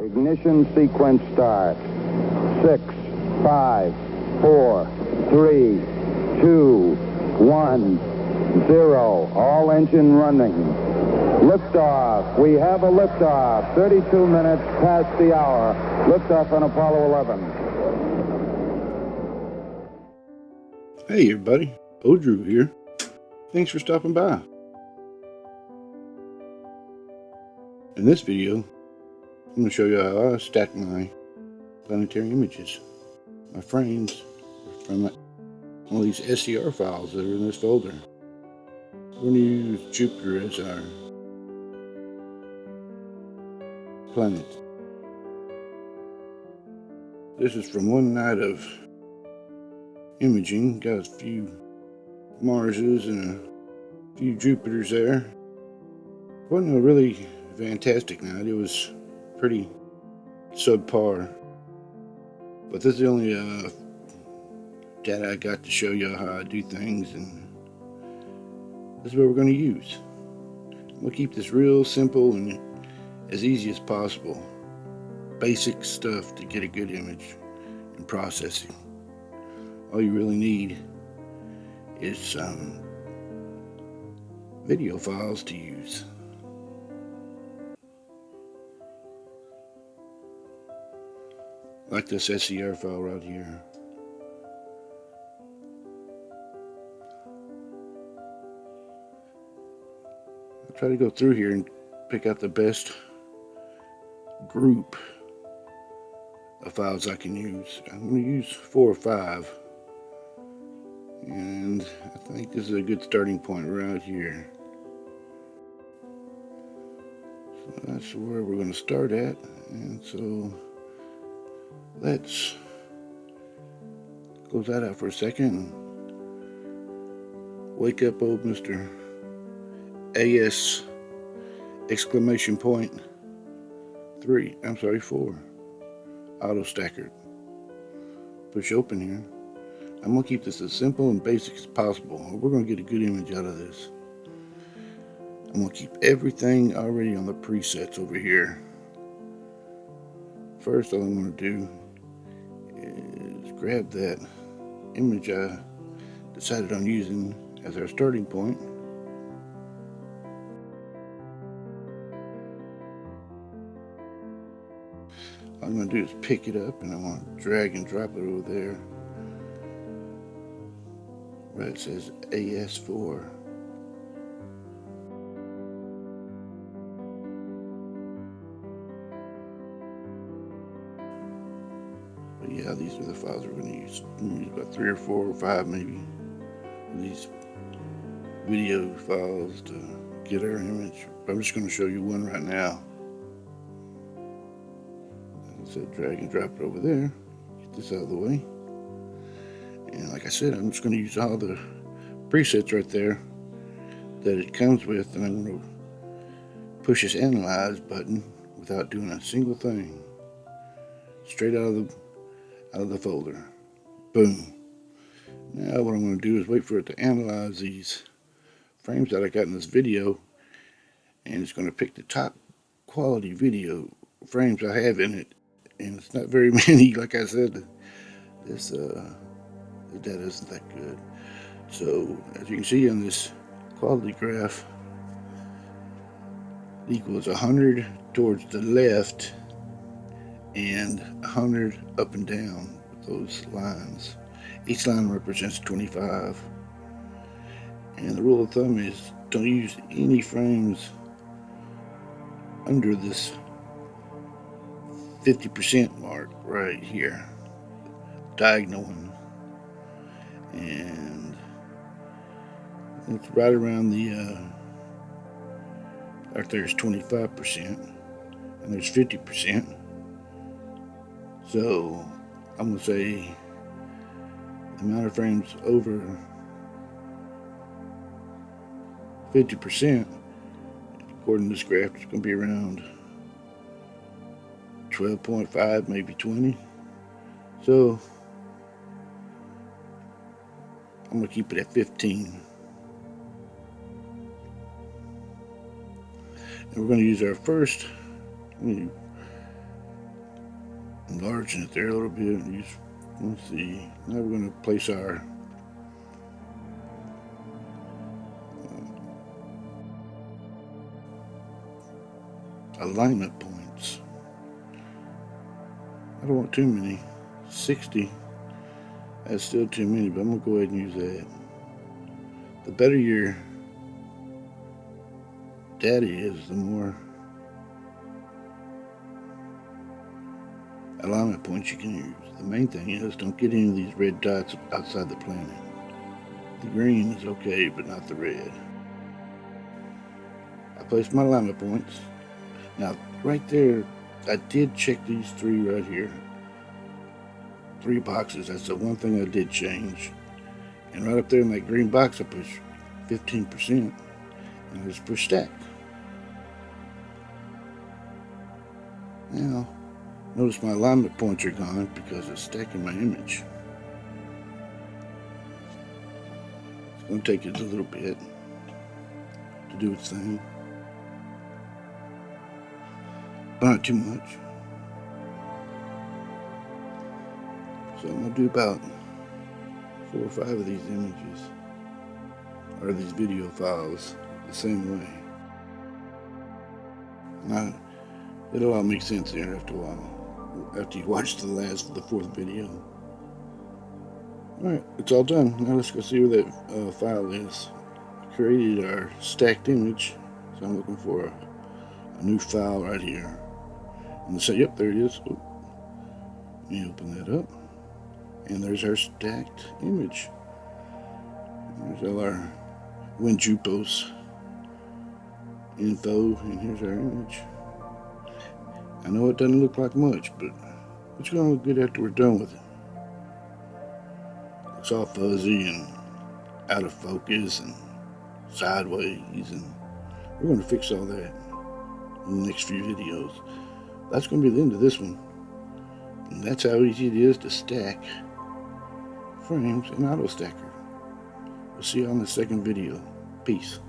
Ignition sequence start. 6, 5, 4, 3, 2, 1, 0. All engine running. Liftoff. We have a liftoff. 32 minutes past the hour. Liftoff on Apollo 11. Hey everybody, Odrew here. Thanks for stopping by. In this video, I'm going to show you how I stack my planetary images. My frames are from one of these SCR files that are in this folder. We're going to use Jupiter as our planet. This is from one night of imaging. Got a few Marses and a few Jupiters there. Wasn't a really fantastic night. It was pretty subpar. But this is the only data I got to show you how I do things, and this is what we're going to use. We'll keep this real simple and as easy as possible. Basic stuff to get a good image and processing. All you really need is some video files to use. Like this SCR file right here. I'll try to go through here and pick out the best group of files I can use. I'm going to use 4 or 5. And I think this is a good starting point right here. So that's where we're going to start at. And so let's close that out for a second and wake up old Mr. AS exclamation point 4 Autostackertt. Push open here. I'm going to keep this as simple and basic as possible. We're going to get a good image out of this. I'm going to keep everything already on the presets over here. First, all I'm going to do is grab that image I decided on using as our starting point. All I'm going to do is pick it up, and I want to drag and drop it over there where it says AS4. But yeah, these are the files we're going to use. We're going to use about 3 or 4 or 5 maybe of these video files to get our image. I'm just going to show you one right now. Like I said, drag and drop it over there. Get this out of the way. And like I said, I'm just going to use all the presets right there that it comes with, and I'm going to push this analyze button without doing a single thing. Straight out of the folder. Boom. Now what I'm going to do is wait for it to analyze these frames that I got in this video, and it's going to pick the top quality video frames I have in it, and it's not very many. Like I said, this the data isn't that good. So as you can see on this quality graph, it equals 100 towards the left and 100 up and down with those lines. Each line represents 25. And the rule of thumb is don't use any frames under this 50% mark right here, diagonal one. And it's right around the right there's 25% and there's 50%. So I'm gonna say the amount of frames over 50%, according to this graph, it's gonna be around 12.5, maybe 20. So I'm going to keep it at 15. And we're going to use our first enlarging it there a little bit. Let's see. Now we're going to place our alignment points. I don't want too many. 60. That's still too many, but I'm going to go ahead and use that. The better your data is, the more alignment points you can use. The main thing is don't get any of these red dots outside the planet. The green is okay, but not the red. I placed my alignment points. Now, right there, I did check these 3 right here. 3 boxes, that's the one thing I did change. And right up there in that green box, I push 15%, and I just push stack. Now, notice my alignment points are gone because it's stacking my image. It's going to take it a little bit to do its thing, but not too much. So I'm going to do about 4 or 5 of these images, or these video files, the same way. Now, it'll all make sense there after a while, after you watch the 4th video. Alright, it's all done. Now let's go see where that file is. I created our stacked image, so I'm looking for a new file right here. And say, yep, there it is. Oh, let me open that up. And there's our stacked image. There's all our WinJupos info, and here's our image. I know it doesn't look like much, but it's going to look good after we're done with it. It's all fuzzy and out of focus and sideways, and we're going to fix all that in the next few videos. That's going to be the end of this one. And that's how easy it is to stack frames in Autostacker. We'll see you on the second video. Peace.